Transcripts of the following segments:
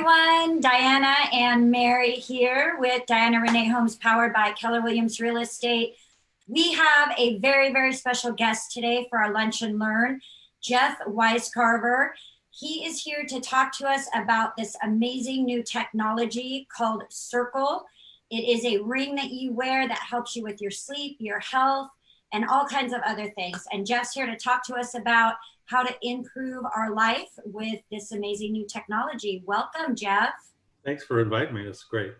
everyone. Diana and Mary here with Diana Renee Homes, powered by Keller Williams Real Estate. We have a very, very special guest today for our Lunch and Learn, Jeff Wyscarver. He is here to talk to us about this amazing new technology called Circle. It is a ring that you wear that helps you with your sleep, your health, and all kinds of other things. And Jeff's here to talk to us about how to improve our life with this amazing new technology. Welcome, Jeff. Thanks for inviting me. It's great.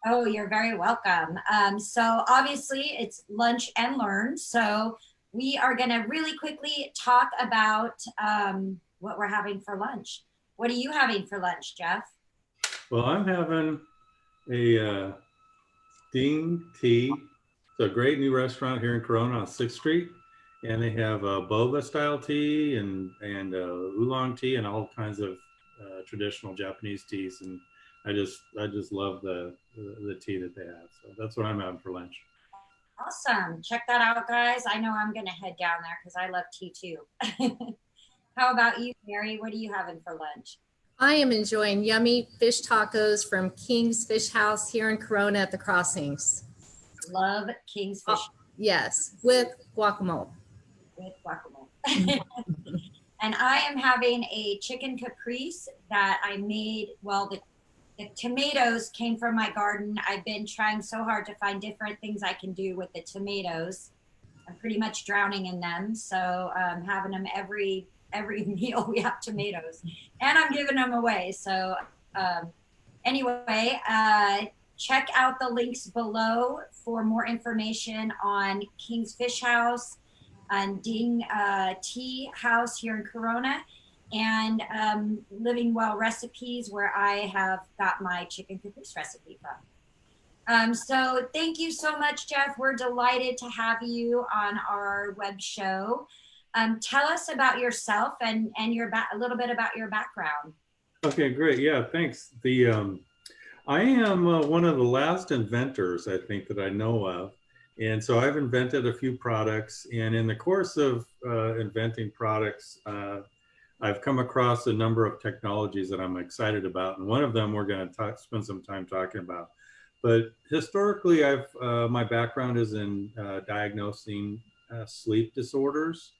Oh, you're very welcome. So obviously it's Lunch and Learn. So we are going to really quickly talk about what we're having for lunch. What are you having for lunch, Jeff? Well, I'm having a Ding Tea. It's a great new restaurant here in Corona on 6th Street. And they have boba style tea and oolong tea and all kinds of traditional Japanese teas. And I just love the tea that they have. So that's what I'm having for lunch. Awesome. Check that out, guys. I know I'm going to head down there because I love tea too. How about you, Mary? What are you having for lunch? I am enjoying yummy fish tacos from King's Fish House here in Corona at the Crossings. Love King's Fish. Yes, with guacamole. With guacamole. And I am having a chicken caprese that I made. Well, the tomatoes came from my garden. I've been trying so hard to find different things I can do with the tomatoes. I'm pretty much drowning in them. So I'm having them every meal. We have tomatoes and I'm giving them away. So anyway, check out the links below for more information on King's Fish House and Ding Tea House here in Corona, and Living Well Recipes, where I have got my chicken caprese recipe from. So thank you so much, Jeff. We're delighted to have you on our web show. Tell us about yourself and a little bit about your background. Okay, great. Yeah, thanks. I am one of the last inventors, I think, that I know of. And so I've invented a few products, and in the course of inventing products, I've come across a number of technologies that I'm excited about. And one of them we're going to spend some time talking about. But historically, my background is in diagnosing sleep disorders.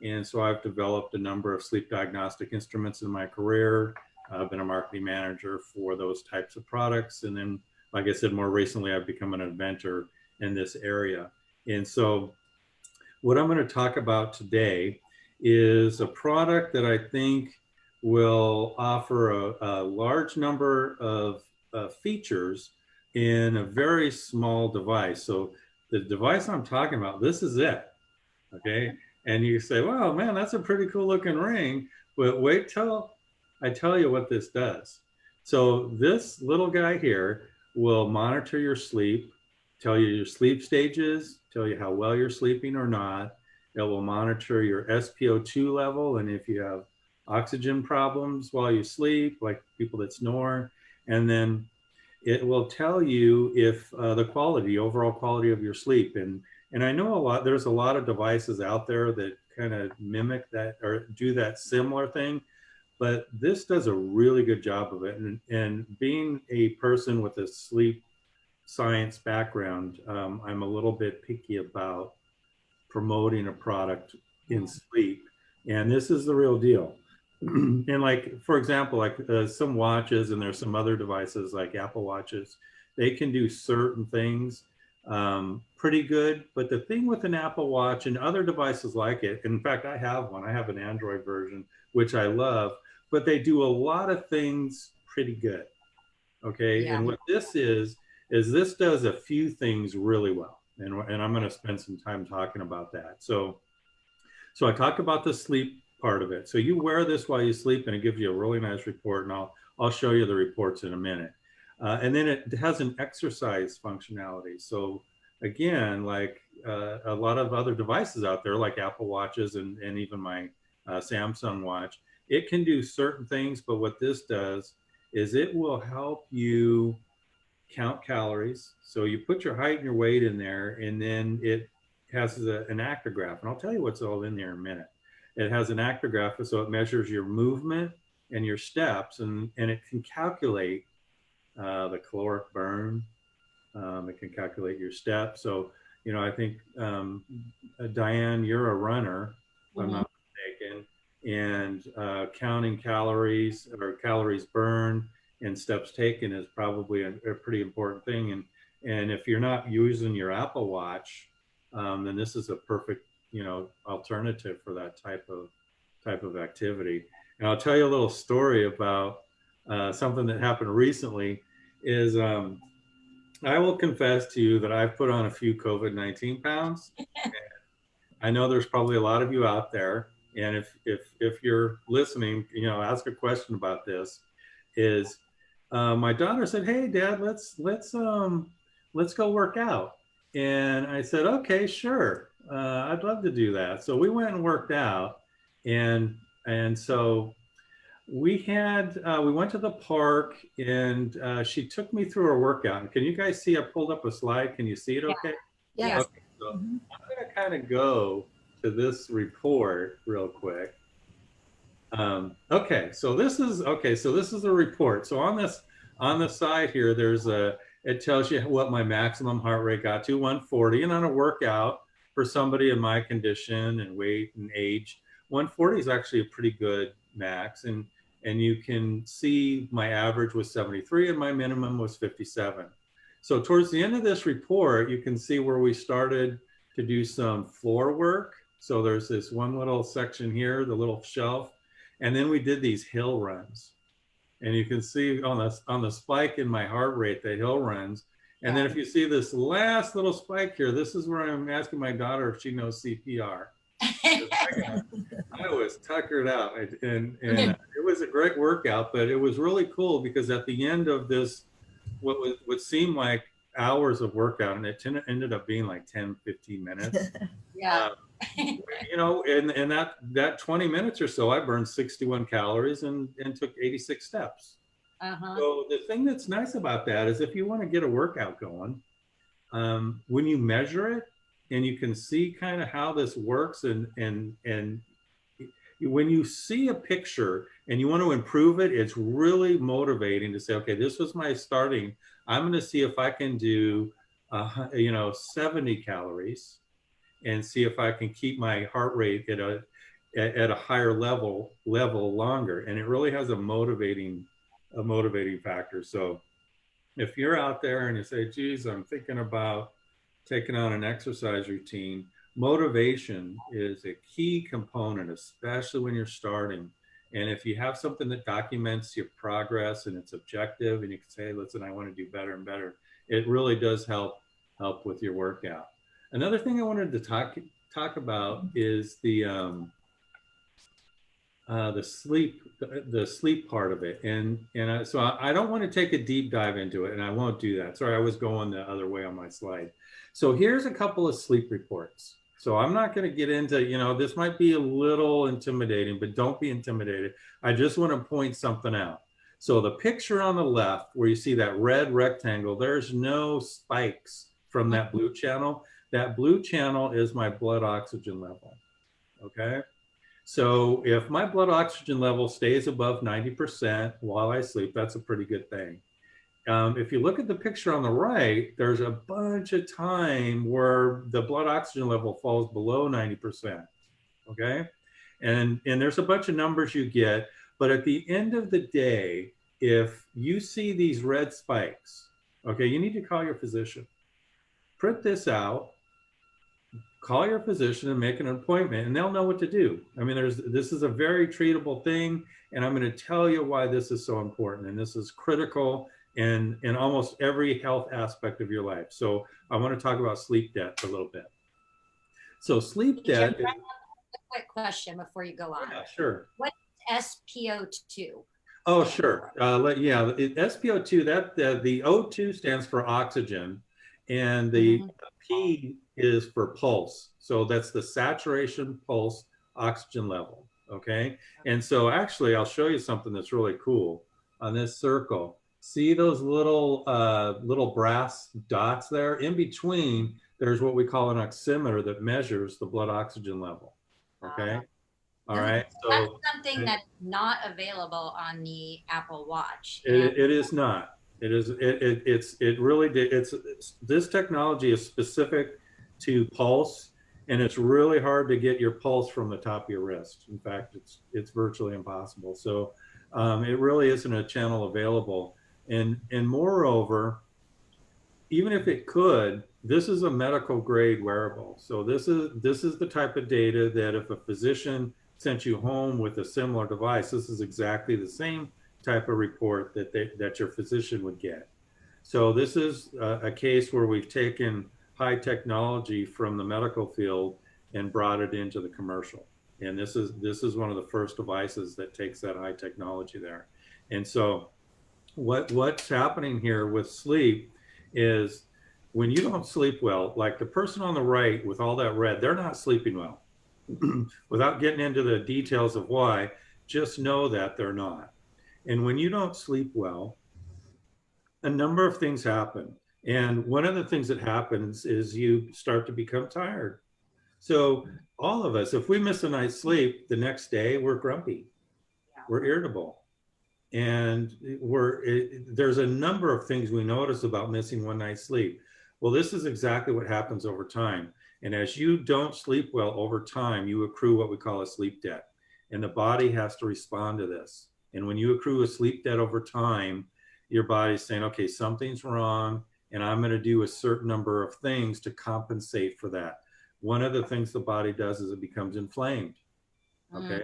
And so I've developed a number of sleep diagnostic instruments in my career. I've been a marketing manager for those types of products. And then, like I said, more recently, I've become an inventor in this area. And so what I'm going to talk about today is a product that I think will offer a large number of features in a very small device. So the device I'm talking about, this is it, okay? And you say, wow, man, that's a pretty cool looking ring, but wait till I tell you what this does. So this little guy here will monitor your sleep, tell you your sleep stages, tell you how well you're sleeping or not. It will monitor your SpO2 level and if you have oxygen problems while you sleep, like people that snore. And then it will tell you if the overall quality of your sleep. And I know there's a lot of devices out there that kind of mimic that or do that similar thing, but this does a really good job of it. And being a person with a sleep science background, I'm a little bit picky about promoting a product in sleep. And this is the real deal. And like, for example, like some watches, and there's some other devices like Apple Watches, they can do certain things pretty good. But the thing with an Apple Watch and other devices like it, in fact, I have one, I have an Android version, which I love, but they do a lot of things pretty good. Okay. Yeah. And what this is this does a few things really well. And I'm going to spend some time talking about that. So I talked about the sleep part of it. So you wear this while you sleep and it gives you a really nice report, and I'll show you the reports in a minute. And then it has an exercise functionality. So again, like a lot of other devices out there, like Apple Watches and even my Samsung watch, it can do certain things, but what this does is it will help you count calories. So you put your height and your weight in there, and then it has an actigraph. And I'll tell you what's all in there in a minute. It has an actigraph, so it measures your movement and your steps, and it can calculate the caloric burn. It can calculate your steps. So, you know, I think, Diane, you're a runner, if I'm not mistaken, and counting calories or calories burned and steps taken is probably a pretty important thing. And if you're not using your Apple Watch, then this is a perfect, you know, alternative for that type of activity. And I'll tell you a little story about something that happened recently. Is I will confess to you that I've put on a few COVID-19 pounds. I know there's probably a lot of you out there, and if you're listening, you know, ask a question about this. Is my daughter said, "Hey, Dad, let's go work out," and I said, "Okay, sure, I'd love to do that." So we went and worked out, and so we went to the park, and she took me through her workout. And can you guys see? I pulled up a slide. Can you see it? Okay. Yes. Okay, so I'm going to kind of go to this report real quick. Okay, so this is a report. So on the side here, it tells you what my maximum heart rate got to, 140, and on a workout for somebody in my condition and weight and age, 140 is actually a pretty good max. And you can see my average was 73 and my minimum was 57. So towards the end of this report, you can see where we started to do some floor work. So there's this one little section here, the little shelf, and then we did these hill runs. And you can see on the spike in my heart rate, the hill runs. And then if you see this last little spike here, this is where I'm asking my daughter if she knows CPR. I was tuckered out, and it was a great workout, but it was really cool because at the end of this, what would seem like hours of workout, and it ended up being like 10, 15 minutes. Yeah. You know, in that 20 minutes or so, I burned 61 calories and took 86 steps. So the thing that's nice about that is if you want to get a workout going, when you measure it and you can see kind of how this works, and when you see a picture and you want to improve it, it's really motivating to say, okay, this was my starting. I'm going to see if I can do, 70 calories, and see if I can keep my heart rate at a higher level longer. And it really has a motivating factor. So if you're out there and you say, geez, I'm thinking about taking on an exercise routine, motivation is a key component, especially when you're starting. And if you have something that documents your progress and it's objective, and you can say, listen, I want to do better and better, it really does help with your workout. Another thing I wanted to talk about is the sleep part of it, so I don't want to take a deep dive into it, and I won't do that. Sorry, I was going the other way on my slide. So here's a couple of sleep reports. So I'm not going to get into, this might be a little intimidating, but don't be intimidated. I just want to point something out. So the picture on the left where you see that red rectangle, there's no spikes from that blue channel. That blue channel is my blood oxygen level, okay? So if my blood oxygen level stays above 90% while I sleep, that's a pretty good thing. If you look at the picture on the right, there's a bunch of time where the blood oxygen level falls below 90%, okay? And there's a bunch of numbers you get, but at the end of the day, if you see these red spikes, okay, you need to call your physician. Print this out, call your physician and make an appointment, and they'll know what to do. I mean, this is a very treatable thing, and I'm going to tell you why this is so important, and this is critical in almost every health aspect of your life. So I want to talk about sleep debt a little bit. So sleep debt. A quick question before you go on. Yeah, sure. What is SpO2? Oh, sure. SpO2, the O2 stands for oxygen, and the P is for pulse. So that's the saturation pulse oxygen level, okay? And so actually, I'll show you something that's really cool on this circle. See those little brass dots there? In between, there's what we call an oximeter that measures the blood oxygen level, okay? All right. That's So something that's not available on the Apple Watch. it is not. It is. It really did. This technology is specific to pulse, and it's really hard to get your pulse from the top of your wrist. In fact, it's virtually impossible. So it really isn't a channel available. And moreover, even if it could, this is a medical grade wearable. So this is the type of data that if a physician sent you home with a similar device, this is exactly the same type of report that your physician would get. So this is a case where we've taken high technology from the medical field and brought it into the commercial. And this is one of the first devices that takes that high technology there. And so what's happening here with sleep is when you don't sleep well, like the person on the right with all that red, they're not sleeping well. Without getting into the details of why, just know that they're not. And when you don't sleep well, a number of things happen. And one of the things that happens is you start to become tired. So all of us, if we miss a night's sleep, the next day we're grumpy, we're irritable. And there's a number of things we notice about missing one night's sleep. Well, this is exactly what happens over time. And as you don't sleep well over time, you accrue what we call a sleep debt. And the body has to respond to this. And when you accrue a sleep debt over time, your body's saying, okay, something's wrong, and I'm going to do a certain number of things to compensate for that. One of the things the body does is it becomes inflamed. Okay.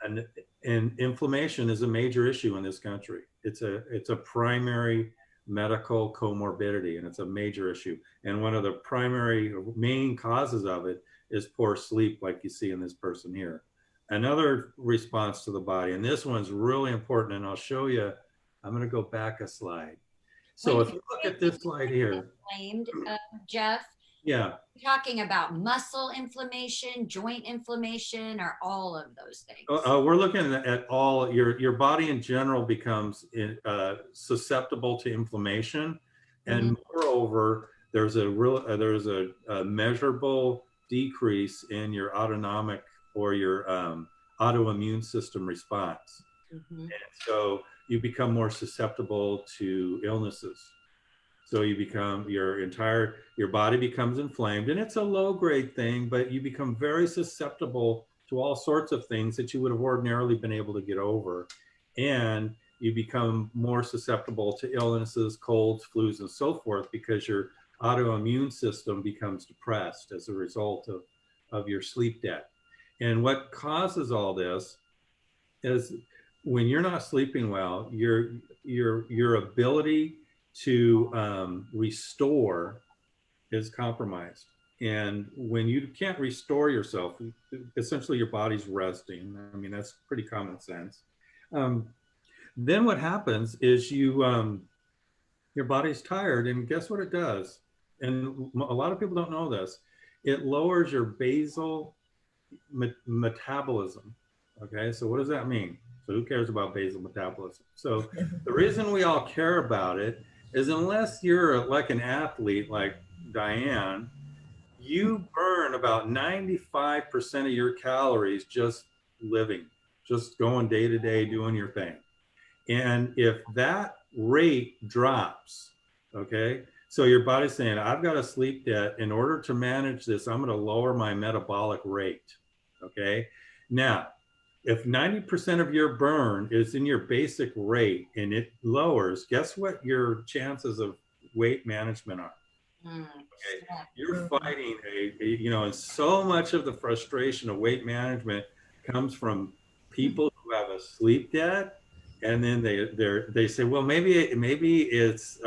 And inflammation is a major issue in this country. It's a primary medical comorbidity, and it's a major issue. And one of the primary main causes of it is poor sleep, like you see in this person here. Another response to the body, and this one's really important, and I'll show you. I'm going to go back a slide. So if you look at this slide here, Inflamed, Jeff, yeah, talking about muscle inflammation, joint inflammation, or all of those things? we're looking at all your body in general becomes susceptible to inflammation, and moreover, there's a measurable decrease in your autonomic or your autoimmune system response, and so you become more susceptible to illnesses. So you become your body becomes inflamed, and it's a low grade thing, but you become very susceptible to all sorts of things that you would have ordinarily been able to get over. And you become more susceptible to illnesses, colds, flus, and so forth, because your autoimmune system becomes depressed as a result of your sleep debt. And what causes all this is when you're not sleeping well, your ability to restore is compromised. And when you can't restore yourself, essentially your body's resting. I mean, that's pretty common sense. Then what happens is your body's tired, and guess what it does? And a lot of people don't know this. It lowers your basal metabolism. Okay, so what does that mean? So who cares about basal metabolism? So the reason we all care about it is unless you're like an athlete like Diane, you burn about 95% of your calories just living, just going day to day, doing your thing. And if that rate drops, okay, so your body's saying, I've got a sleep debt. In order to manage this, I'm going to lower my metabolic rate. Okay. Now, if 90% of your burn is in your basic rate and it lowers, guess what your chances of weight management are? Okay. You're fighting and so much of the frustration of weight management comes from people who have a sleep debt, and then they say, well, maybe it's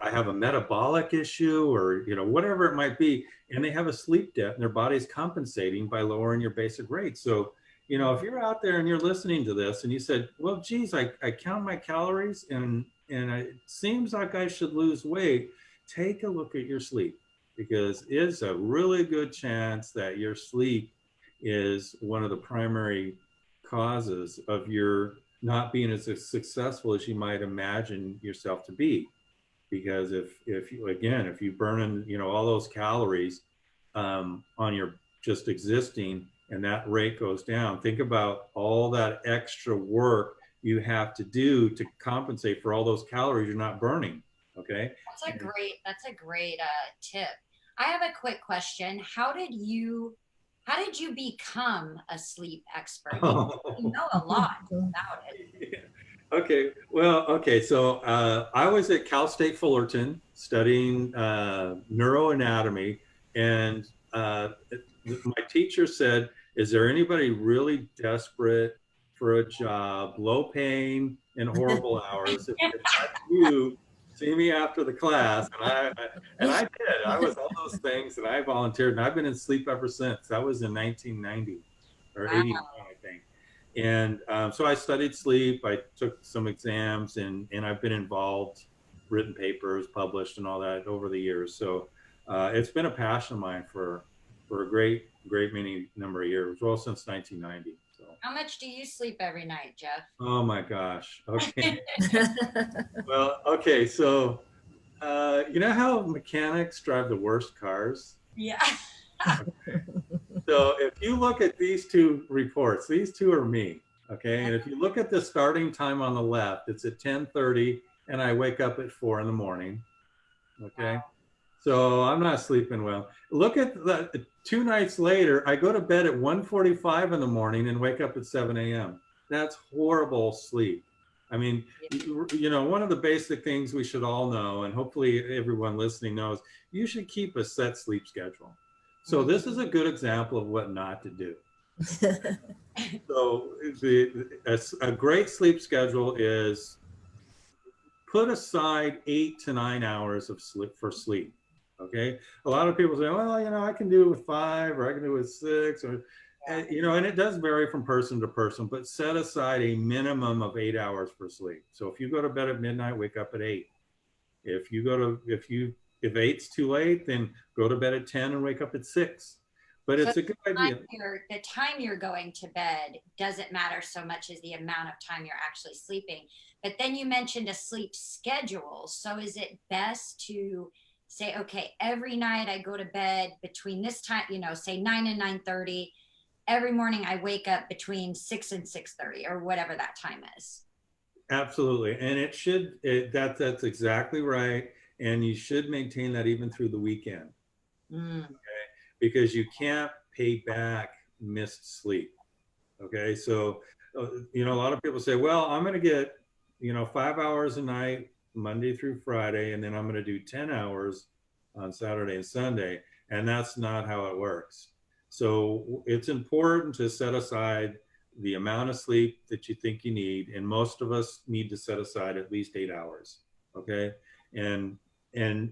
I have a metabolic issue, or whatever it might be, and they have a sleep debt, and their body's compensating by lowering your basic rate. So if you're out there and you're listening to this and you said, well, geez, I count my calories and it seems like I should lose weight, take a look at your sleep, because it's a really good chance that your sleep is one of the primary causes of your not being as successful as you might imagine yourself to be. Because if you burn in all those calories on your just existing, and that rate goes down. Think about all that extra work you have to do to compensate for all those calories you're not burning. Okay. That's a great tip. I have a quick question. How did you become a sleep expert? You know a lot about it. Okay, well, okay, so I was at Cal State Fullerton studying neuroanatomy, and my teacher said, "Is there anybody really desperate for a job, low paying and horrible hours? If that's you, see me after the class." And I did. I was all those things, and I volunteered, and I've been in sleep ever since. That was in 1990 or Wow. 89, I think. And so I studied sleep. I took some exams, and I've been involved, written papers, published, and all that over the years. So it's been a passion of mine for a great many number of years, well, since 1990. So. How much do you sleep every night, Jeff? Oh my gosh. Okay. Well, okay. So you know how mechanics drive the worst cars? Yeah. So if you look at these two reports, these two are me, okay? And if you look at the starting time on the left, it's at 10:30, and I wake up at 4 in the morning, okay? Wow. So I'm not sleeping well. Look at the 2 nights later, I go to bed at 1:45 in the morning and wake up at 7 a.m. That's horrible sleep. I mean, you know, one of the basic things we should all know, and hopefully everyone listening knows, you should keep a set sleep schedule. So this is a good example of what not to do. So a great sleep schedule is put aside 8 to 9 hours of sleep for sleep. Okay. A lot of people say, well, you know, I can do it with 5, or I can do it with 6, or, you know, and it does vary from person to person, but set aside a minimum of 8 hours for sleep. So if you go to bed at midnight, wake up at 8. If 8's too late, then go to bed at 10 and wake up at 6. But it's a good idea. The time you're going to bed doesn't matter so much as the amount of time you're actually sleeping. But then you mentioned a sleep schedule. So is it best to say, okay, every night I go to bed between this time, you know, say 9 and 9:30. Every morning I wake up between 6 and 6:30, or whatever that time is. Absolutely. And that's exactly right. And you should maintain that even through the weekend. Okay? Because you can't pay back missed sleep. Okay. So, you know, a lot of people say, well, I'm going to get, you know, 5 hours a night, Monday through Friday, and then I'm going to do 10 hours on Saturday and Sunday. And that's not how it works. So it's important to set aside the amount of sleep that you think you need. And most of us need to set aside at least 8 hours. Okay. And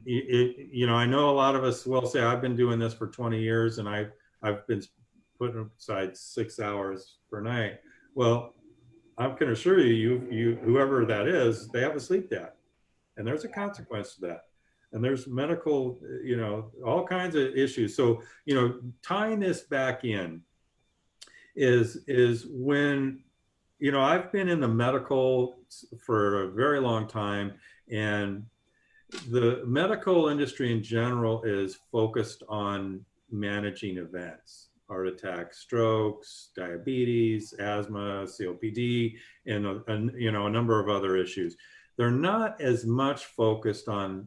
you know, I know a lot of us will say, I've been doing this for 20 years and I've been putting aside 6 hours per night. Well, I can assure you, whoever that is, they have a sleep debt, and there's a consequence to that. And there's medical, you know, all kinds of issues. So, you know, tying this back in is when, you know, I've been in the medical for a very long time, and the medical industry in general is focused on managing events, heart attacks, strokes, diabetes, asthma, COPD, and you know, a number of other issues. They're not as much focused on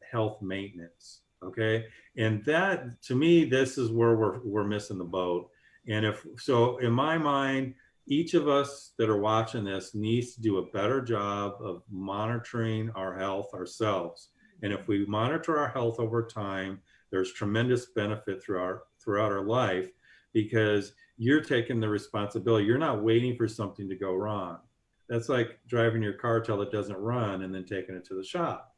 health maintenance. Okay. And that, to me, this is where we're missing the boat. And if so, in my mind, each of us that are watching this needs to do a better job of monitoring our health ourselves. And if we monitor our health over time, there's tremendous benefit throughout our life, because you're taking the responsibility. You're not waiting for something to go wrong. That's like driving your car till it doesn't run and then taking it to the shop.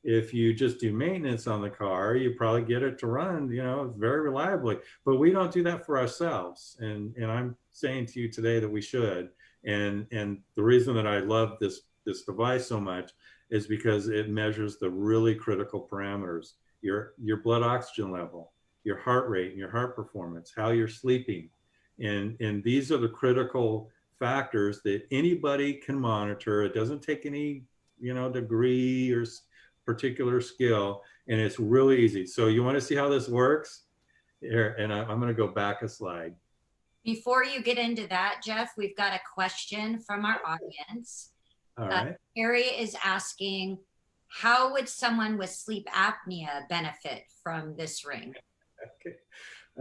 If you just do maintenance on the car, you probably get it to run, you know, very reliably. But we don't do that for ourselves. And I'm saying to you today that we should. And the reason that I love this device so much is because it measures the really critical parameters: your blood oxygen level, your heart rate, and your heart performance, how you're sleeping. And these are the critical factors that anybody can monitor. It doesn't take any, you know, degree or particular skill, and it's really easy. So you want to see how this works? Here, and I'm going to go back a slide. Before you get into that, Jeff, we've got a question from our audience. All right. Harry is asking, how would someone with sleep apnea benefit from this ring? Okay.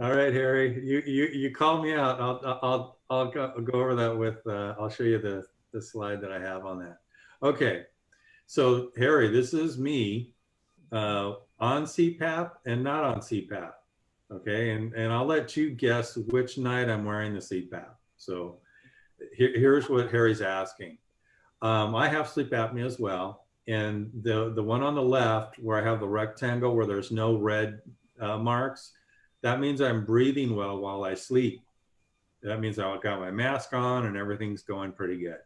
All right, Harry, you call me out. I'll go over that with, I'll show you the slide that I have on that. Okay. So Harry, this is me on CPAP and not on CPAP. Okay. And I'll let you guess which night I'm wearing the CPAP. So here's what Harry's asking. I have sleep apnea as well. And the one on the left where I have the rectangle where there's no red marks, that means I'm breathing well while I sleep. That means I've got my mask on and everything's going pretty good.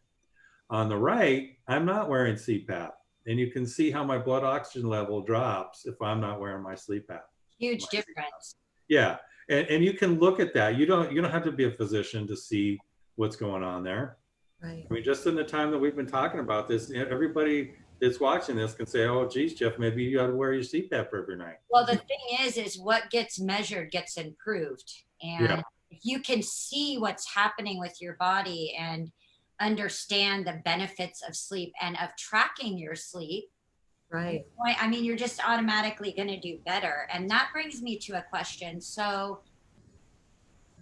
On the right, I'm not wearing CPAP. And you can see how my blood oxygen level drops if I'm not wearing my sleep apnea. Huge difference. Yeah, and you can look at that. You don't have to be a physician to see what's going on there. Right. I mean, just in the time that we've been talking about this, everybody that's watching this can say, "Oh, geez, Jeff, maybe you got to wear your CPAP every night." Well, the thing is what gets measured gets improved, and Yeah. if you can see what's happening with your body and understand the benefits of sleep and of tracking your sleep, Right. I mean, you're just automatically going to do better. And that brings me to a question. So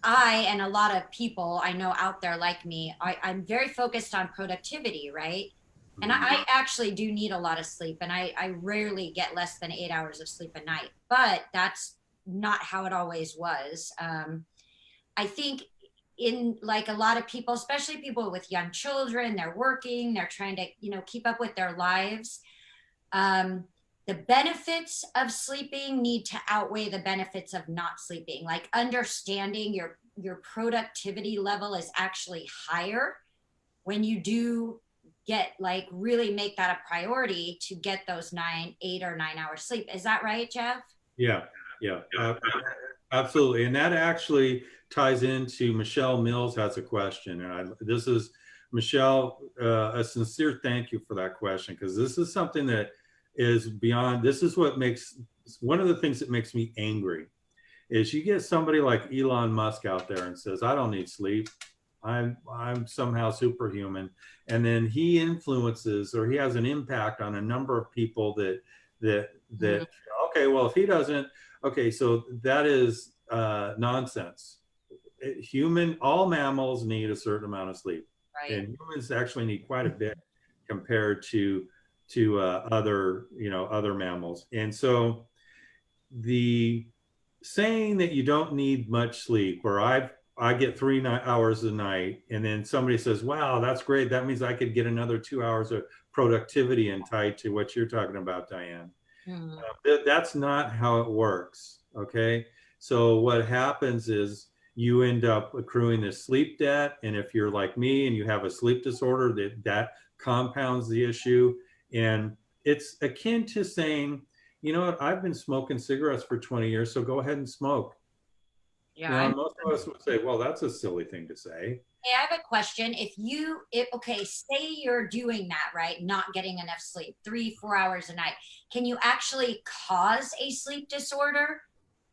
I and a lot of people I know out there like me, I'm very focused on productivity, right? And I actually do need a lot of sleep, and I rarely get less than 8 hours of sleep a night, but that's not how it always was. I think in like a lot of people, especially people with young children, they're working, they're trying to, keep up with their lives. The benefits of sleeping need to outweigh the benefits of not sleeping. Like understanding your productivity level is actually higher when you do get like really make that a priority to get those 8 or 9 hours sleep. Is that right, Jeff? Yeah, absolutely. And that actually ties into Michelle Mills has a question. And this is Michelle, a sincere thank you for that question, because this is something that is beyond, this is what makes, one of the things that makes me angry is you get somebody like Elon Musk out there and says, I don't need sleep. I'm somehow superhuman. And then he influences, or he has an impact on a number of people that okay, well, if he doesn't, okay, so that is nonsense. All mammals need a certain amount of sleep. Right. And humans actually need quite a bit compared to other mammals. And so the saying that you don't need much sleep, or I get 3 hours a night, and then somebody says, wow, that's great, that means I could get another 2 hours of productivity and tied to what you're talking about, Diane. That's not how it works. Okay, so what happens is you end up accruing this sleep debt, and if you're like me and you have a sleep disorder, that compounds the issue. And it's akin to saying, you know what, I've been smoking cigarettes for 20 years, so go ahead and smoke. Yeah. Most of us would say, well, that's a silly thing to say. Hey, I have a question. Okay, say you're doing that, right? Not getting enough sleep, 3-4 hours a night. Can you actually cause a sleep disorder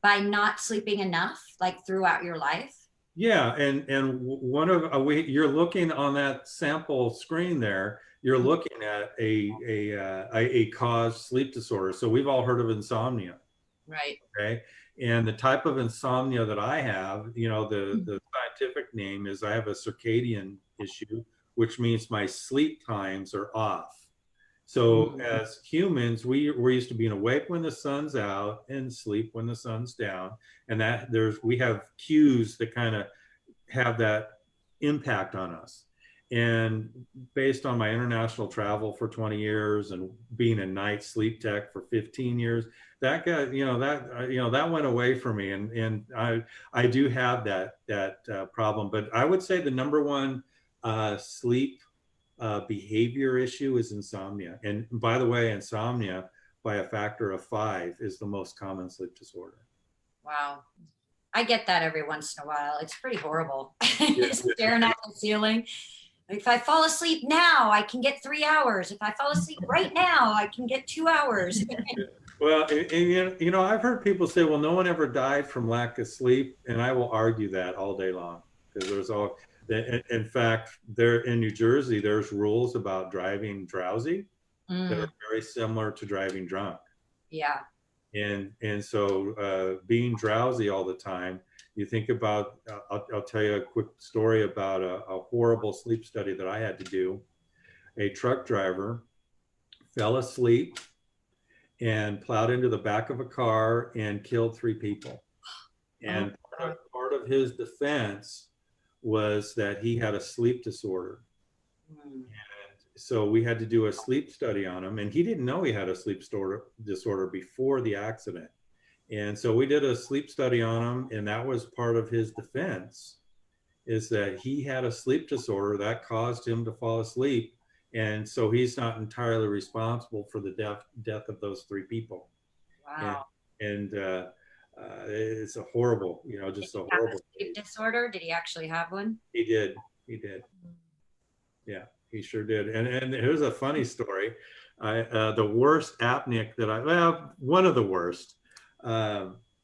by not sleeping enough, like throughout your life? Yeah, and one of you're looking on that sample screen there. You're looking at a caused sleep disorder. So we've all heard of insomnia, Right. okay? And the type of insomnia that I have, the scientific name is I have a circadian issue, which means my sleep times are off. So as humans, we're used to being awake when the sun's out and sleep when the sun's down. And we have cues that kind of have that impact on us. And based on my international travel for 20 years and being a night sleep tech for 15 years, that went away for me. And I do have that problem. But I would say the number one sleep behavior issue is insomnia. And by the way, insomnia by a factor of 5 is the most common sleep disorder. Wow. I get that every once in a while. It's pretty horrible. Staring at the ceiling. If I fall asleep now, I can get 3 hours. If I fall asleep right now, I can get 2 hours. Well, and I've heard people say, well, no one ever died from lack of sleep. And I will argue that all day long, because there's all, in fact, there in New Jersey, there's rules about driving drowsy that are very similar to driving drunk. Yeah. And so being drowsy all the time, you think about, I'll tell you a quick story about a horrible sleep study that I had to do. A truck driver fell asleep and plowed into the back of a car and killed 3 people. And part of his defense was that he had a sleep disorder. And so we had to do a sleep study on him, and he didn't know he had a sleep disorder before the accident. And so we did a sleep study on him, and that was part of his defense, is that he had a sleep disorder that caused him to fall asleep. And so he's not entirely responsible for the death of those 3 people. Wow. And it's a horrible, just a horrible sleep disorder. Did he actually have one? He did. Yeah, he sure did. And here's a funny story. The worst apneic that one of the worst.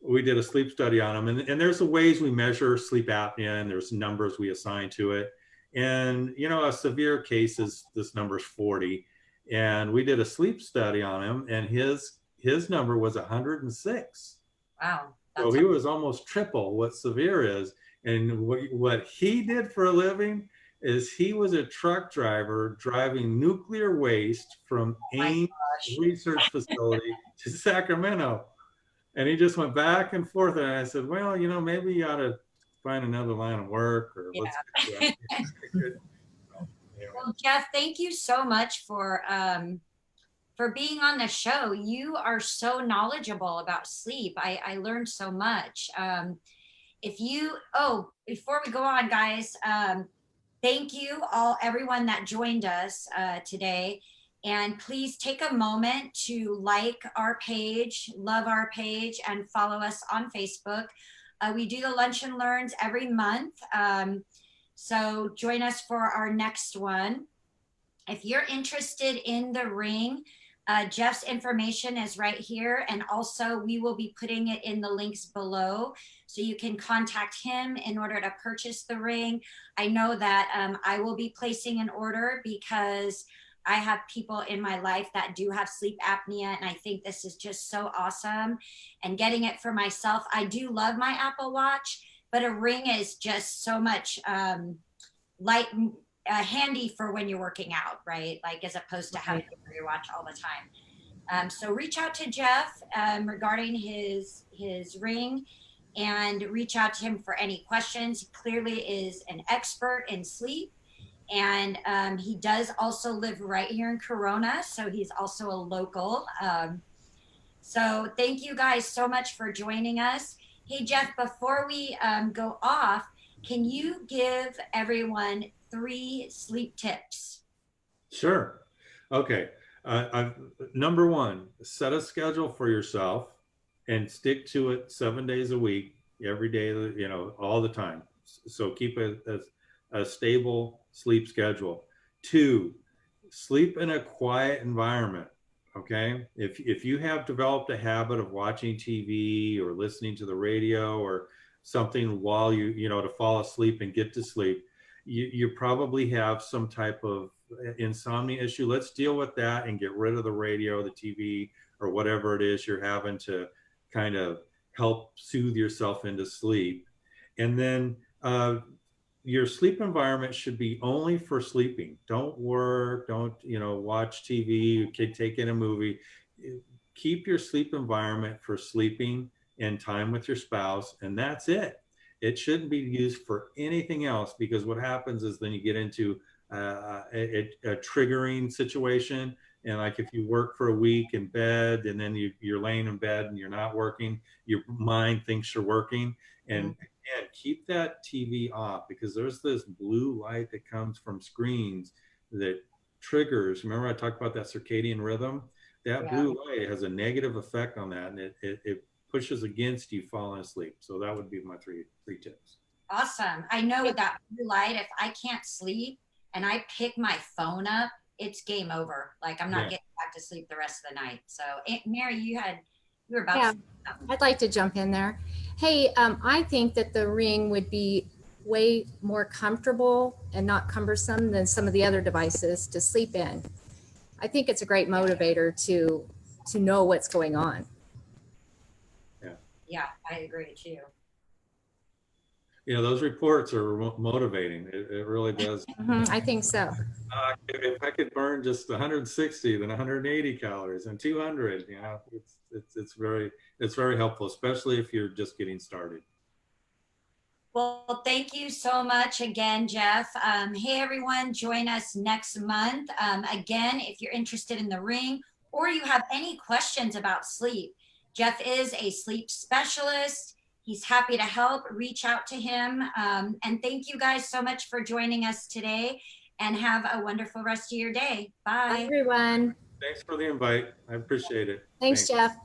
We did a sleep study on him, and there's ways we measure sleep apnea, and there's numbers we assign to it. And a severe case is this number's 40, and we did a sleep study on him, and his number was 106. Wow. So he was almost triple what severe is. And what he did for a living is he was a truck driver driving nuclear waste from Ames Research Facility to Sacramento. And he just went back and forth. And I said, well, maybe you ought to find another line of work, or let's get Well, Jeff, thank you so much for being on the show. You are so knowledgeable about sleep. I learned so much. Before we go on, guys, thank you everyone that joined us today. And please take a moment to like our page, love our page, and follow us on Facebook. We do the Lunch and Learns every month. So join us for our next one. If you're interested in the ring, Jeff's information is right here. And also we will be putting it in the links below, so you can contact him in order to purchase the ring. I know that I will be placing an order because I have people in my life that do have sleep apnea, and I think this is just so awesome. And getting it for myself, I do love my Apple Watch, but a ring is just so much handy for when you're working out, right? Like, as opposed to having to wear your watch all the time. So reach out to Jeff regarding his ring, and reach out to him for any questions. He clearly is an expert in sleep. And he does also live right here in Corona, so he's also a local. So thank you guys so much for joining us. Hey, Jeff, before we go off, can you give everyone 3 sleep tips? Sure. Okay. Number 1, set a schedule for yourself and stick to it 7 days a week, every day, all the time. So keep a stable sleep schedule. 2, sleep in a quiet environment. Okay. If you have developed a habit of watching TV or listening to the radio or something while to fall asleep and get to sleep, you probably have some type of insomnia issue. Let's deal with that and get rid of the radio, the TV, or whatever it is you're having to kind of help soothe yourself into sleep. And then your sleep environment should be only for sleeping. Don't work, don't watch TV, take in a movie. Keep your sleep environment for sleeping and time with your spouse, and that's it. It shouldn't be used for anything else, because what happens is then you get into a triggering situation. And like, if you work for a week in bed and then you're laying in bed and you're not working, your mind thinks you're working. And again, keep that TV off, because there's this blue light that comes from screens that triggers. Remember I talked about that circadian rhythm? That blue light has a negative effect on that, and it pushes against you falling asleep. So that would be my three tips. Awesome. I know with that blue light, if I can't sleep and I pick my phone up, it's game over. Like, I'm not getting back to sleep the rest of the night. So Mary, you were about to say something. I'd like to jump in there. Hey, I think that the ring would be way more comfortable and not cumbersome than some of the other devices to sleep in. I think it's a great motivator to know what's going on. Yeah, I agree too. Yeah, those reports are motivating. It really does. I think so. If I could burn just 160, then 180 calories and 200, it's very helpful, especially if you're just getting started. Well, thank you so much again, Jeff. Hey, everyone, join us next month. Again, if you're interested in the ring or you have any questions about sleep, Jeff is a sleep specialist. He's happy to help. Reach out to him. And thank you guys so much for joining us today, and have a wonderful rest of your day. Bye. Bye, everyone. Thanks for the invite. I appreciate it. Thanks, Jeff.